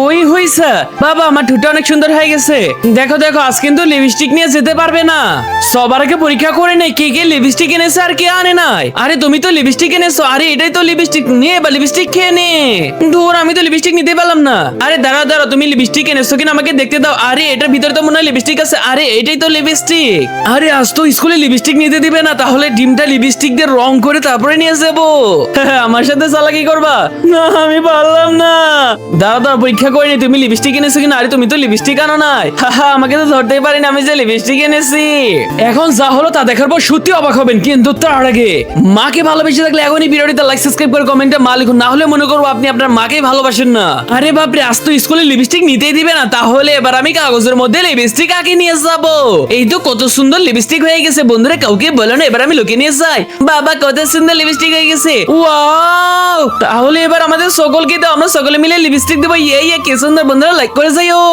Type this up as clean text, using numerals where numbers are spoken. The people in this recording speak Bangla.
ওই হইছে বাবা, আমার ঠোঁটটা অনেক সুন্দর হয়ে গেছে। দেখো দেখো, আজ কিন্তু লিপস্টিক নিয়ে যেতে পারবে না। সবার আগে পরীক্ষা করে নেই কে কে লিপস্টিক এনেছে আর কে আনে নাই। আরে তুমি তো লিপস্টিক এনেছো, আরে এটাই তো লিপস্টিক, নিয়ে বা লিপস্টিক খেয়ে নে। ধুর, আমি তো লিপস্টিক নিতে পারলাম না। আরে দাঁড়াও দাঁড়াও, তুমি লিপস্টিক এনেছো কিনা আমাকে দেখতে দাও। আরে এটার ভিতরে তো মনে হয় লিপস্টিক আছে। আরে এটাই তো লিপস্টিক। আরে আজ তো স্কুলে লিপস্টিক নিতে দিবে না, তাহলে ডিমটা লিপস্টিক দিয়ে রং করে তারপরে নিয়ে যাবো। আমার সাথে চালাকি করবা না, আমি পারলাম না। দাঁড়া দাঁড়া, পরীক্ষা করিনি তুমি লিপস্টিক এনেছো কিনা। আরে তুমি তো লিপস্টিক আনো নাই। আমাকে তো ধরতেই পারিনি আমি যে লিপস্টিক এনেছি। এখন যা হলো তা দেখার পর সত্যি অবাক হবেন, কিন্তু তার আগে মাকে ভালোবেসে থাকলে এখনই ভিডিওটা লাইক সাবস্ক্রাইব করে কমেন্টে মা লিখুন, না হলে মনে করবো আপনি আপনার মাকে ভালোবাসেন না। আরে বাপরে, আজ তো স্কুলে লিপস্টিক নিতেই দিবে না, তাহলে এবার আমি কাগজের মধ্যে লিপস্টিক আঁকে নিয়ে যাব। এই তো কত সুন্দর লিপস্টিক হয়ে গেছে বন্ধুরা, কাউকে বলো না, এবার আমি লুকিয়ে নিয়ে যাই। বাবা কত সুন্দর লিপস্টিক হয়ে গেছে, ওয়াও। তাহলে এবার আমাদের সকলকে দাও, আমরা সকলে মিলে লিপস্টিক দেবো। ইয়ে কি সুন্দর, বন্ধুরা লাইক করে যাইও।